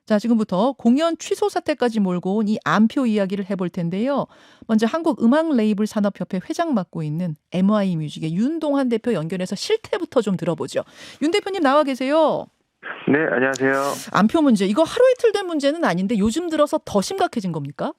자, 지금부터 공연 취소 사태까지 몰고 온 이 암표 이야기를 해볼 텐데요. 먼저 한국음악레이블산업협회 회장 맡고 있는 MY뮤직의 윤동환 대표 연결해서 실태부터 좀 들어보죠. 윤 대표님 나와 계세요. 네, 안녕하세요. 암표 문제, 이거 하루 이틀 된 문제는 아닌데 요즘 들어서 더 심각해진 겁니까?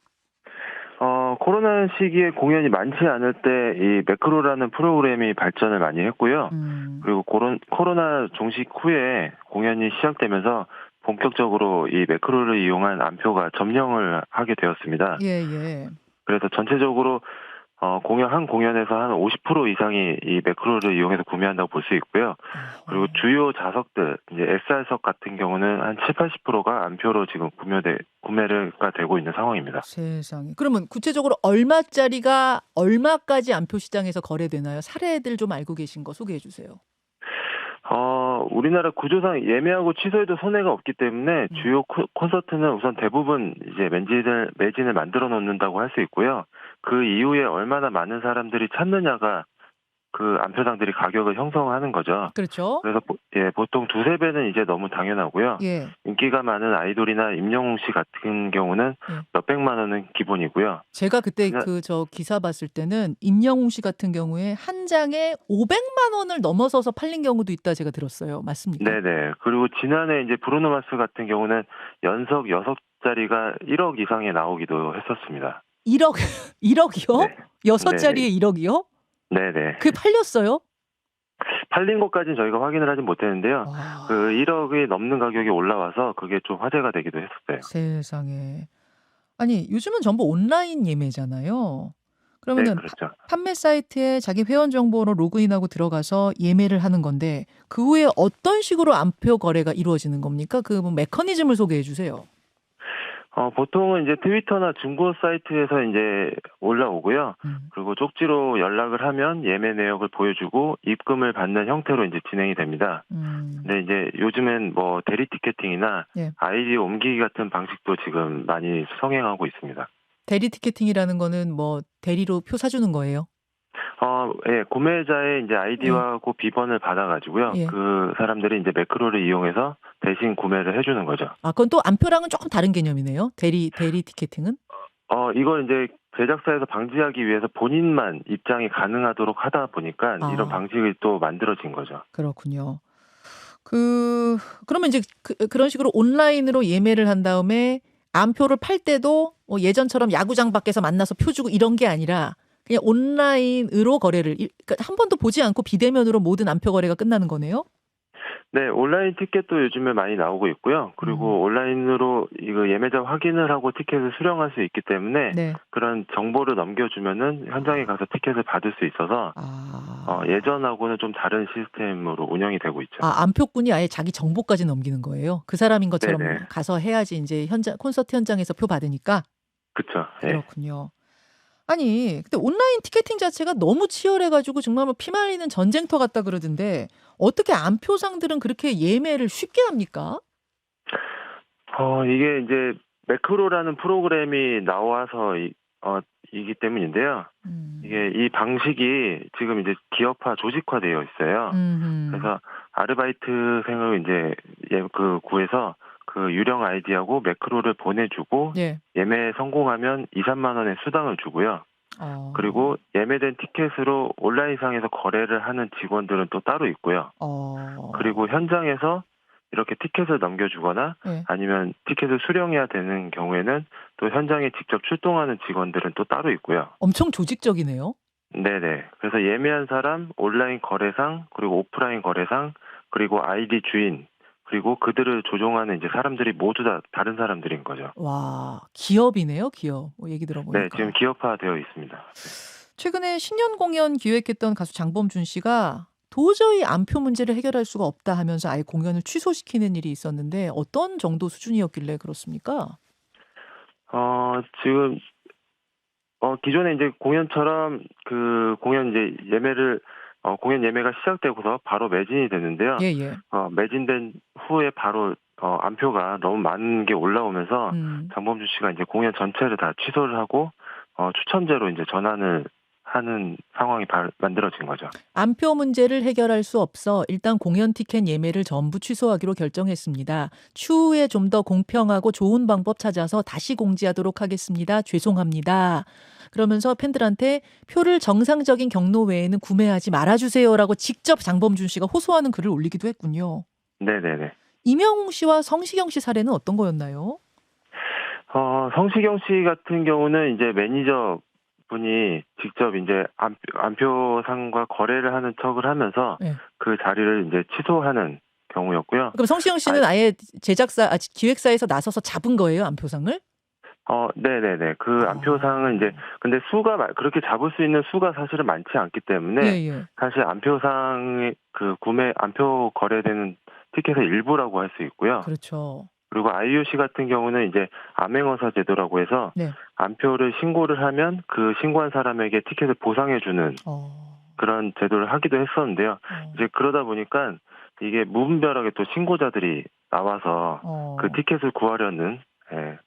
코로나 시기에 공연이 많지 않을 때 이 매크로라는 프로그램이 발전을 많이 했고요. 음, 그리고 코로나 종식 후에 공연이 시작되면서 본격적으로 이 매크로를 이용한 암표가 점령을 하게 되었습니다. 예, 예. 그래서 전체적으로 한 공연에서 한 50% 이상이 이 매크로를 이용해서 구매한다고 볼 수 있고요. 그리고 어허, 주요 좌석들, 이제 SR석 같은 경우는 한 7, 80%가 암표로 지금 구매가 되고 있는 상황입니다. 세상에. 그러면 구체적으로 얼마짜리가 얼마까지 암표 시장에서 거래되나요? 사례들 좀 알고 계신 거 소개해 주세요. 우리나라 구조상 예매하고 취소해도 손해가 없기 때문에 음. 주요 콘서트는 우선 대부분 이제 매진을 만들어 놓는다고 할 수 있고요. 그 이후에 얼마나 많은 사람들이 찾느냐가 그 암표당들이 가격을 형성하는 거죠. 그렇죠? 그래서 보통 두세 배는 이제 너무 당연하고요. 예, 인기가 많은 아이돌이나 임영웅 씨 같은 경우는 예. 몇백만 원은 기본이고요. 제가 그때 지난 기사 봤을 때는 임영웅 씨 같은 경우에 한 장에 500만 원을 넘어서서 팔린 경우도 있다 제가 들었어요. 맞습니까? 네네. 그리고 지난해 이제 브루노 마스 같은 경우는 연속 6자리가 1억 이상에 나오기도 했었습니다. 1억, 1억이요? 네. 여섯 네네. 자리에 1억이요? 네네. 그게 팔렸어요? 팔린 것까지는 저희가 확인을 하진 못했는데요. 그 와, 1억이 넘는 가격이 올라와서 그게 좀 화제가 되기도 했었어요. 세상에. 아니, 요즘은 전부 온라인 예매잖아요. 네, 그러면은 그렇죠. 판매 사이트에 자기 회원 정보로 로그인하고 들어가서 예매를 하는 건데 그 후에 어떤 식으로 암표 거래가 이루어지는 겁니까? 그 뭐 메커니즘을 소개해 주세요. 보통은 이제 트위터나 중고 사이트에서 이제 올라오고요. 음. 그리고 쪽지로 연락을 하면 예매 내역을 보여주고 입금을 받는 형태로 이제 진행이 됩니다. 음. 근데 이제 요즘엔 뭐 대리 티켓팅이나 예. 아이디 옮기기 같은 방식도 지금 많이 성행하고 있습니다. 대리 티켓팅이라는 거는 뭐 대리로 표 사주는 거예요? 예, 구매자의 이제 예. 아이디와 그 비번을 받아가지고요. 예. 그 사람들이 이제 매크로를 이용해서 대신 구매를 해주는 거죠. 아, 그건 또 암표랑은 조금 다른 개념이네요. 대리 티켓팅은? 이걸 이제 제작사에서 방지하기 위해서 본인만 입장이 가능하도록 하다 보니까 이런 아, 방식이 또 만들어진 거죠. 그렇군요. 그 그러면 이제 그런 식으로 온라인으로 예매를 한 다음에 암표를 팔 때도 뭐 예전처럼 야구장 밖에서 만나서 표 주고 이런 게 아니라 그냥 온라인으로 거래를 그러니까 한 번도 보지 않고 비대면으로 모든 암표 거래가 끝나는 거네요? 네, 온라인 티켓도 요즘에 많이 나오고 있고요. 음. 그리고 온라인으로 이거 예매자 확인을 하고 티켓을 수령할 수 있기 때문에 네. 그런 정보를 넘겨주면은 현장에 가서 티켓을 받을 수 있어서 아. 예전하고는 좀 다른 시스템으로 운영이 되고 있죠. 아, 암표꾼이 아예 자기 정보까지 넘기는 거예요? 그 사람인 것처럼 네네. 가서 해야지 인제 현장 콘서트 현장에서 표 받으니까? 그쵸. 예. 그렇군요. 아니, 근데 온라인 티켓팅 자체가 너무 치열해 가지고 정말 뭐 피말리는 전쟁터 같다 그러던데 어떻게 암표상들은 그렇게 예매를 쉽게 합니까? 이게 이제 매크로라는 프로그램이 나와서 이기 때문인데요. 음. 이게 이 방식이 지금 이제 기업화 조직화되어 있어요. 음음. 그래서 아르바이트생을 이제 구해서 그 유령 아이디하고 매크로를 보내주고 예. 예매에 성공하면 2, 3만 원의 수당을 주고요. 어. 그리고 예매된 티켓으로 온라인상에서 거래를 하는 직원들은 또 따로 있고요. 그리고 어. 현장에서 이렇게 티켓을 넘겨주거나 예. 아니면 티켓을 수령해야 되는 경우에는 또 현장에 직접 출동하는 직원들은 또 따로 있고요. 엄청 조직적이네요. 네네. 그래서 예매한 사람, 온라인 거래상, 그리고 오프라인 거래상, 그리고 아이디 주인, 그리고 그들을 조종하는 이제 사람들이 모두 다 다른 사람들인 거죠. 와, 기업이네요, 기업. 얘기 네, 지금 들어보니까. 기업화되어 있습니다. 네. 최근에 신년 공연 기획했던 가수 장범준 씨가 도저히 암표 문제를 해결할 수가 없다 하면서 아예 공연을 취소시키는 일이 있었는데 어떤 정도 수준이었길래 그렇습니까? 지금 기존에 이제 공연처럼 그 공연 예매가 시작되고서 바로 매진이 됐는데요. 예예. 매진된 후에 바로 안표가 너무 많은 게 올라오면서 음. 장범준 씨가 이제 공연 전체를 다 취소를 하고 추첨제로 이제 전환을 하는 상황이 만들어진 거죠. 안표 문제를 해결할 수 없어 일단 공연 티켓 예매를 전부 취소하기로 결정했습니다. 추후에 좀 더 공평하고 좋은 방법 찾아서 다시 공지하도록 하겠습니다. 죄송합니다. 그러면서 팬들한테 표를 정상적인 경로 외에는 구매하지 말아주세요라고 직접 장범준 씨가 호소하는 글을 올리기도 했군요. 네네네. 이명웅 씨와 성시경 씨 사례는 어떤 거였나요? 성시경 씨 같은 경우는 이제 매니저 분이 직접 이제 안표상과 거래를 하는 척을 하면서 네. 그 자리를 이제 취소하는 경우였고요. 그럼 성시경 씨는 아예 기획사에서 나서서 잡은 거예요, 안표상을? 네네네. 그 안표상은 이제 근데 그렇게 잡을 수 있는 수가 사실은 많지 않기 때문에 예, 예. 사실 안표상의 그 안표 거래되는 티켓의 일부라고 할 수 있고요. 그렇죠. 그리고 IOC 같은 경우는 이제 암행어사 제도라고 해서 네. 안표를 신고를 하면 그 신고한 사람에게 티켓을 보상해주는 그런 제도를 하기도 했었는데요. 이제 그러다 보니까 이게 무분별하게 또 신고자들이 나와서 그 티켓을 구하려는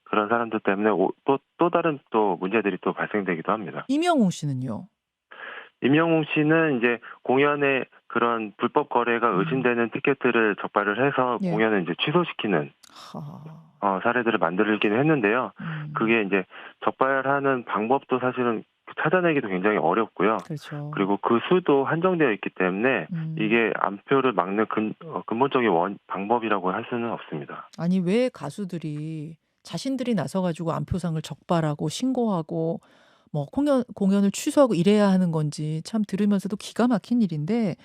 그런 사람들 때문에 또 다른 또 문제들이 또 발생되기도 합니다. 이명웅 씨는요? 임영웅 씨는 이제 공연에 그런 불법 거래가 의심되는 티켓들을 적발을 해서 예. 공연을 이제 취소시키는 사례들을 만들긴 했는데요. 그게 이제 적발하는 방법도 사실은 찾아내기도 굉장히 어렵고요. 그렇죠. 그리고 그 수도 한정되어 있기 때문에 이게 안표를 막는 근본적인 방법이라고 할 수는 없습니다. 아니 왜 가수들이 자신들이 나서가지고 안표상을 적발하고 신고하고 뭐 공연을 취소하고 이래야 하는 건지 참 들으면서도 기가 막힌 일인데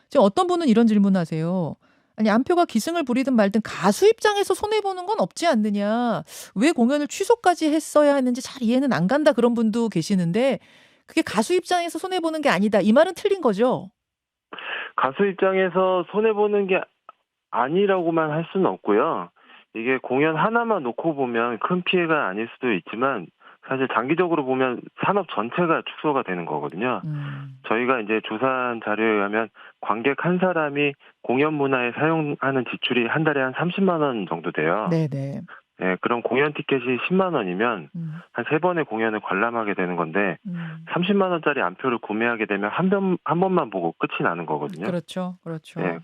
지금 어떤 분은 이런 질문하세요. 아니 안표가 기승을 부리든 말든 가수 입장에서 손해보는 건 없지 않느냐. 왜 공연을 취소까지 했어야 했는지 잘 이해는 안 간다 그런 분도 계시는데 그게 가수 입장에서 손해보는 게 아니다. 이 말은 틀린 거죠? 가수 입장에서 손해보는 게 아니라고만 할 수는 없고요. 이게 공연 하나만 놓고 보면 큰 피해가 아닐 수도 있지만 사실 장기적으로 보면 산업 전체가 축소가 되는 거거든요. 저희가 이제 조사한 자료에 의하면 관객 한 사람이 공연 문화에 사용하는 지출이 한 달에 한 30만 원 정도 돼요. 네네. 네, 그럼 공연 티켓이 10만 원이면 한 3번의 공연을 관람하게 되는 건데 30만 원짜리 안표를 구매하게 되면 한 번만 보고 끝이 나는 거거든요. 그렇죠. 그렇죠. 네.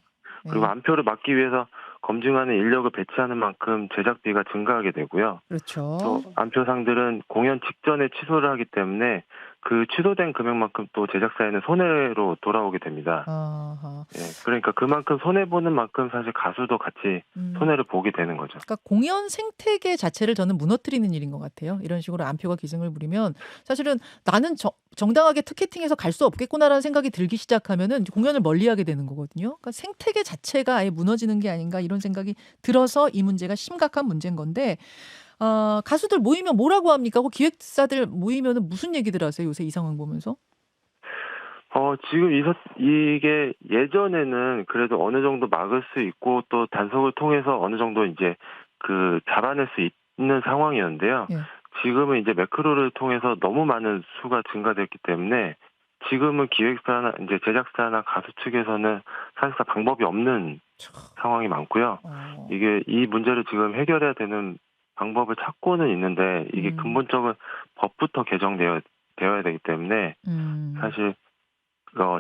그리고 안표를 막기 위해서 검증하는 인력을 배치하는 만큼 제작비가 증가하게 되고요. 그렇죠. 또 안표상들은 공연 직전에 취소를 하기 때문에 그 취소된 금액만큼 또 제작사에는 손해로 돌아오게 됩니다. 그러니까 그만큼 손해보는 만큼 사실 가수도 같이 손해를 보게 되는 거죠. 그러니까 공연 생태계 자체를 저는 무너뜨리는 일인 것 같아요. 이런 식으로 안표가 기승을 부리면 사실은 나는 정당하게 티켓팅해서 갈 수 없겠구나라는 생각이 들기 시작하면은 공연을 멀리하게 되는 거거든요. 그러니까 생태계 자체가 아예 무너지는 게 아닌가 이런 생각이 들어서 이 문제가 심각한 문제인 건데 가수들 모이면 뭐라고 합니까? 기획사들 모이면은 무슨 얘기들 하세요? 요새 이 상황 보면서? 지금 이게 예전에는 그래도 어느 정도 막을 수 있고 또 단속을 통해서 어느 정도 이제 그 잡아낼 수 있는 상황이었는데요. 예. 지금은 이제 매크로를 통해서 너무 많은 수가 증가됐기 때문에 지금은 기획사나 이제 제작사나 가수 측에서는 사실상 방법이 없는 상황이 많고요. 이게 이 문제를 지금 해결해야 되는 방법을 찾고는 있는데 이게 근본적인 법부터 개정되어야 되기 때문에 사실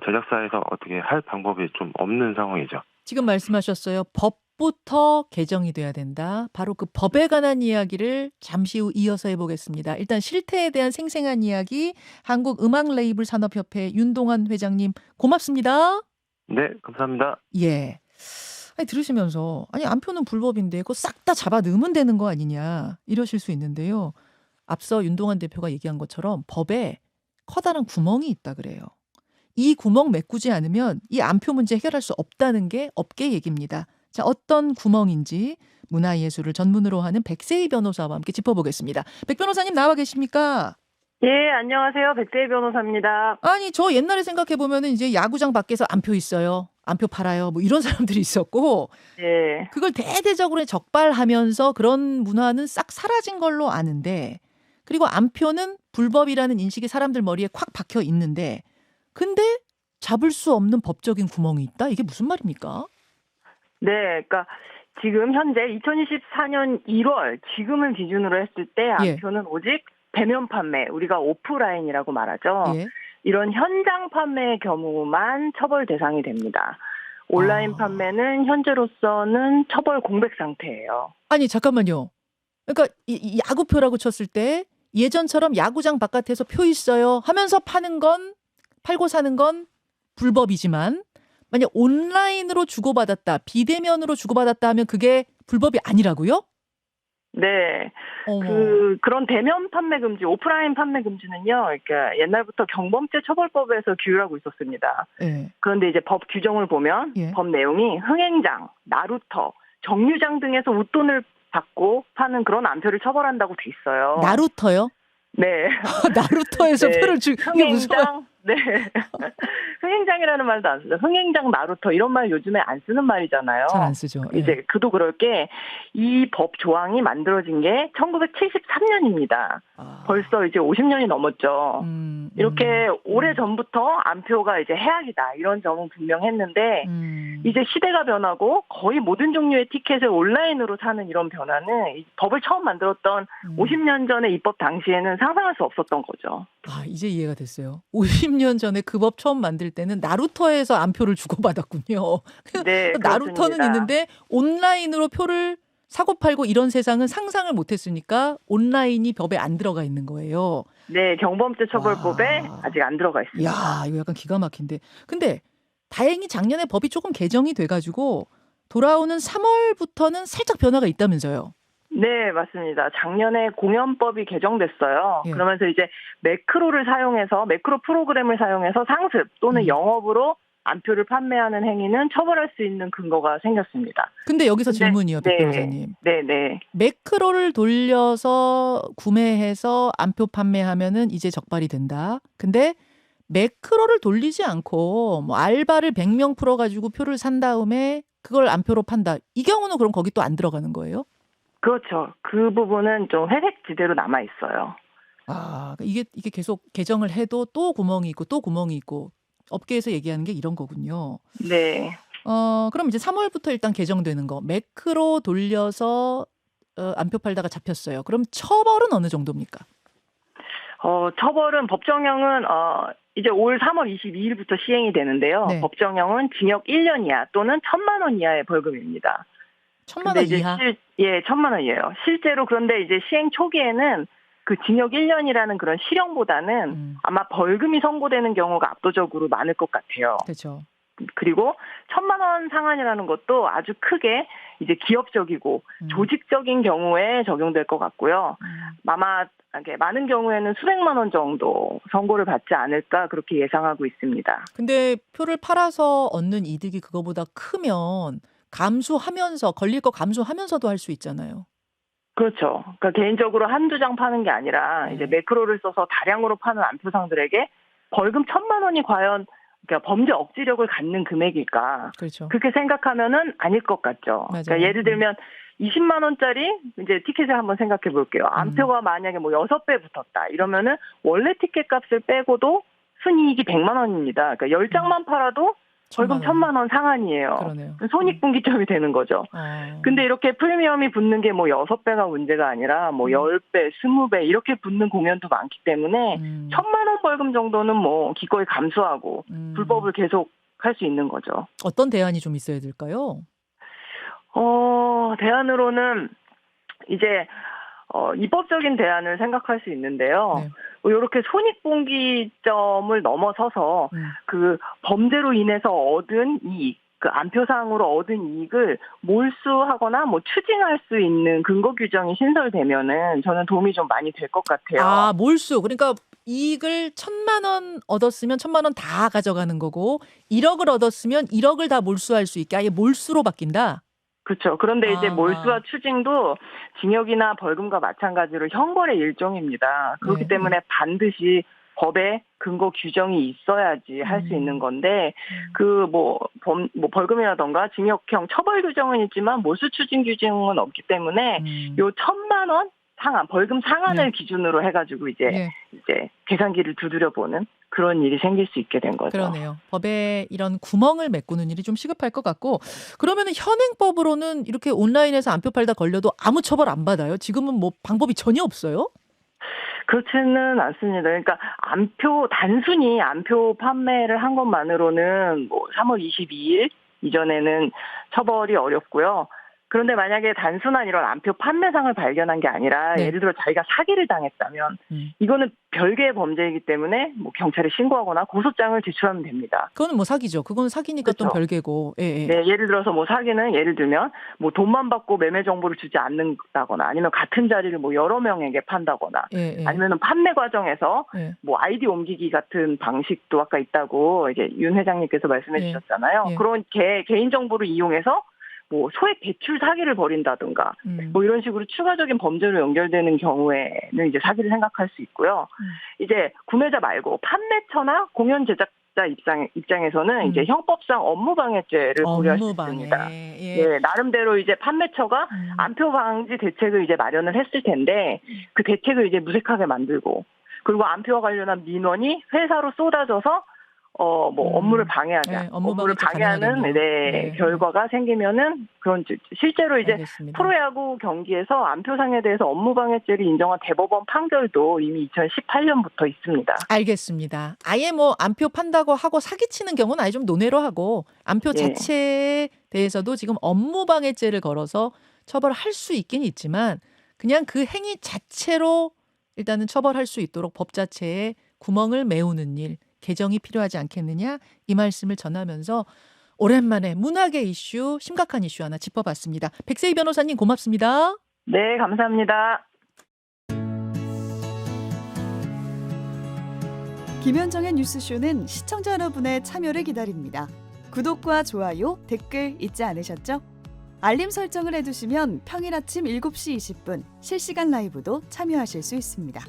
제작사에서 어떻게 할 방법이 좀 없는 상황이죠. 지금 말씀하셨어요. 법부터 개정이 돼야 된다. 바로 그 법에 관한 이야기를 잠시 후 이어서 해보겠습니다. 일단 실태에 대한 생생한 이야기 한국음악레이블산업협회 윤동환 회장님 고맙습니다. 네, 감사합니다. 예. 아니 들으시면서 아니 안표는 불법인데 그거 싹 다 잡아 넣으면 되는 거 아니냐 이러실 수 있는데요. 앞서 윤동환 대표가 얘기한 것처럼 법에 커다란 구멍이 있다 그래요. 이 구멍 메꾸지 않으면 이 안표 문제 해결할 수 없다는 게 업계 얘기입니다. 자, 어떤 구멍인지 문화예술을 전문으로 하는 백세희 변호사와 함께 짚어보겠습니다. 백 변호사님 나와 계십니까? 예, 안녕하세요. 백세희 변호사입니다. 아니, 저 옛날에 생각해보면 이제 야구장 밖에서 안표 있어요. 안표 팔아요. 뭐 이런 사람들이 있었고. 예. 그걸 대대적으로 적발하면서 그런 문화는 싹 사라진 걸로 아는데 그리고 안표는 불법이라는 인식이 사람들 머리에 콱 박혀 있는데 근데 잡을 수 없는 법적인 구멍이 있다? 이게 무슨 말입니까? 네, 그러니까 지금 현재 2024년 1월 지금을 기준으로 했을 때 안표는 오직 대면 판매, 우리가 오프라인이라고 말하죠. 예. 이런 현장 판매의 경우만 처벌 대상이 됩니다. 온라인 아. 판매는 현재로서는 처벌 공백 상태예요. 아니 잠깐만요. 그러니까 이 야구표라고 쳤을 때 예전처럼 야구장 바깥에서 표 있어요 하면서 팔고 사는 건 불법이지만 만약 온라인으로 주고받았다, 비대면으로 주고받았다 하면 그게 불법이 아니라고요? 네. 어머. 그런 대면 판매 금지, 오프라인 판매 금지는요, 그러니까 옛날부터 경범죄 처벌법에서 규율하고 있었습니다. 예. 그런데 이제 법 규정을 보면 예. 법 내용이 흥행장, 나루터, 정류장 등에서 웃돈을 받고 파는 그런 암표를 처벌한다고 돼 있어요. 나루터요? 네. 나루터에서 네. 표를 이게 무슨 흥행장, 네. 흥행장이라는 말도 안 쓰죠. 흥행장, 나루터 이런 말 요즘에 안 쓰는 말이잖아요. 잘 안 쓰죠. 예. 이제 그도 그럴 게 이 법 조항이 만들어진 게 1973년입니다. 벌써 이제 50년이 넘었죠. 이렇게 오래 전부터 암표가 이제 해악이다 이런 점은 분명했는데 이제 시대가 변하고 거의 모든 종류의 티켓을 온라인으로 사는 이런 변화는 이 법을 처음 만들었던 50년 전의 입법 당시에는 상상할 수 없었던 거죠. 아, 이제 이해가 됐어요. 50년 전에 그 법 처음 만들 때는 나루터에서 암표를 주고받았군요. 네, 나루터는 그렇습니다. 있는데 온라인으로 표를 사고 팔고 이런 세상은 상상을 못했으니까 온라인이 법에 안 들어가 있는 거예요. 네, 경범죄 처벌법에 와. 아직 안 들어가 있습니다. 야, 이거 약간 기가 막힌데. 근데 다행히 작년에 법이 조금 개정이 돼가지고 돌아오는 3월부터는 살짝 변화가 있다면서요. 네, 맞습니다. 작년에 공연법이 개정됐어요. 예. 그러면서 이제 매크로 프로그램을 사용해서 상습 또는 영업으로 암표를 판매하는 행위는 처벌할 수 있는 근거가 생겼습니다. 근데 여기서 근데- 질문이요, 백 네. 변호사님. 네. 매크로를 돌려서 구매해서 암표 판매하면은 이제 적발이 된다. 근데 매크로를 돌리지 않고 뭐 알바를 100명 풀어가지고 표를 산 다음에 그걸 암표로 판다. 이 경우는 그럼 거기 또 안 들어가는 거예요? 그렇죠. 그 부분은 좀 회색 지대로 남아 있어요. 아, 이게 계속 개정을 해도 또 구멍이 있고 또 구멍이 있고 업계에서 얘기하는 게 이런 거군요. 네. 그럼 이제 3월부터 일단 개정되는 거. 매크로 돌려서 암표 팔다가 잡혔어요. 그럼 처벌은 어느 정도입니까? 처벌은 법정형은 이제 올 3월 22일부터 시행이 되는데요. 네. 법정형은 징역 1년 이하 또는 1,000만 원 이하의 벌금입니다. 1,000만 원 이하? 1,000만 원이에요. 실제로 그런데 이제 시행 초기에는 그 징역 1년이라는 그런 실형보다는 아마 벌금이 선고되는 경우가 압도적으로 많을 것 같아요. 그렇죠. 그리고 1,000만 원 상한이라는 것도 아주 크게 이제 기업적이고 조직적인 경우에 적용될 것 같고요. 아마 많은 경우에는 수백만 원 정도 선고를 받지 않을까 그렇게 예상하고 있습니다. 근데 표를 팔아서 얻는 이득이 그거보다 크면 감수하면서 걸릴 거 감수하면서도 할 수 있잖아요. 그렇죠. 그러니까 개인적으로 한두 장 파는 게 아니라 이제 매크로를 써서 다량으로 파는 암표상들에게 벌금 1,000만 원이 과연 그러니까 범죄 억지력을 갖는 금액일까? 그렇죠. 그렇게 생각하면은 아닐 것 같죠. 맞아요. 그러니까 예를 들면 20만 원짜리 이제 티켓을 한번 생각해 볼게요. 암표가 만약에 뭐 6배 붙었다. 이러면은 원래 티켓 값을 빼고도 순이익이 100만 원입니다. 그러니까 10장만 팔아도 벌금 1,000만 원 상한이에요. 그러네요. 손익분기점이 되는 거죠. 근데 이렇게 프리미엄이 붙는 게 뭐 6배가 문제가 아니라 뭐 10배, 20배 이렇게 붙는 공연도 많기 때문에 1,000만 원 벌금 정도는 뭐 기꺼이 감수하고 불법을 계속 할 수 있는 거죠. 어떤 대안이 좀 있어야 될까요? 대안으로는 이제 입법적인 대안을 생각할 수 있는데요. 네. 이렇게 손익분기점을 넘어서서 그 범죄로 인해서 얻은 이익, 그 암표상으로 얻은 이익을 몰수하거나 뭐 추징할 수 있는 근거 규정이 신설되면은 저는 도움이 좀 많이 될 것 같아요. 아, 몰수. 그러니까 이익을 1,000만 원 얻었으면 1,000만 원 다 가져가는 거고 1억을 얻었으면 1억을 다 몰수할 수 있게 아예 몰수로 바뀐다. 그렇죠. 그런데 이제 아. 몰수와 추징도 징역이나 벌금과 마찬가지로 형벌의 일종입니다. 그렇기 네. 때문에 반드시 법에 근거 규정이 있어야지 할 수 있는 건데 그 벌금이라던가 징역형 처벌 규정은 있지만 몰수 추징 규정은 없기 때문에 요 1,000만 원 상한 벌금 상한을 네. 기준으로 해가지고 이제 예. 계산기를 두드려 보는 그런 일이 생길 수 있게 된 거죠. 그러네요. 법에 이런 구멍을 메꾸는 일이 좀 시급할 것 같고 그러면은 현행법으로는 이렇게 온라인에서 암표 팔다 걸려도 아무 처벌 안 받아요? 지금은 뭐 방법이 전혀 없어요? 그렇지는 않습니다. 그러니까 단순히 암표 판매를 한 것만으로는 뭐 3월 22일 이전에는 처벌이 어렵고요. 그런데 만약에 단순한 이런 암표 판매상을 발견한 게 아니라 네. 예를 들어 자기가 사기를 당했다면 이거는 별개의 범죄이기 때문에 뭐 경찰에 신고하거나 고소장을 제출하면 됩니다. 그거는 뭐 사기죠. 그건 사기니까 또 그렇죠. 별개고. 예, 예. 네, 예를 들어서 뭐 사기는 예를 들면 뭐 돈만 받고 매매 정보를 주지 않는다거나 아니면 같은 자리를 뭐 여러 명에게 판다거나 예, 예. 아니면은 판매 과정에서 예. 뭐 아이디 옮기기 같은 방식도 아까 있다고 이제 윤 회장님께서 말씀해 예. 주셨잖아요. 예. 그런 개인 정보를 이용해서 뭐 소액 대출 사기를 벌인다든가 뭐 이런 식으로 추가적인 범죄로 연결되는 경우에는 이제 사기를 생각할 수 있고요. 이제 구매자 말고 판매처나 공연 제작자 입장에서는 이제 형법상 업무방해죄를 고려할 수 있습니다. 예. 예, 나름대로 이제 판매처가 암표 방지 대책을 이제 마련을 했을 텐데 그 대책을 이제 무색하게 만들고 그리고 암표와 관련한 민원이 회사로 쏟아져서 뭐 업무를 방해하자. 네, 업무를 방해하는 네. 결과가 생기면은 그런 실제로 이제 알겠습니다. 프로야구 경기에서 암표상에 대해서 업무방해죄를 인정한 대법원 판결도 이미 2018년부터 있습니다. 알겠습니다. 아예 뭐 암표 판다고 하고 사기치는 경우는 아예 좀 논외로 하고 암표 예. 자체에 대해서도 지금 업무방해죄를 걸어서 처벌할 수 있긴 있지만 그냥 그 행위 자체로 일단은 처벌할 수 있도록 법 자체에 구멍을 메우는 일, 개정이 필요하지 않겠느냐 이 말씀을 전하면서 오랜만에 문학의 이슈, 심각한 이슈 하나 짚어봤습니다. 백세희 변호사님 고맙습니다. 네, 감사합니다. 김현정의 뉴스쇼는 시청자 여러분의 참여를 기다립니다. 구독과 좋아요, 댓글 잊지 않으셨죠? 알림 설정을 해두시면 평일 아침 7시 20분 실시간 라이브도 참여하실 수 있습니다.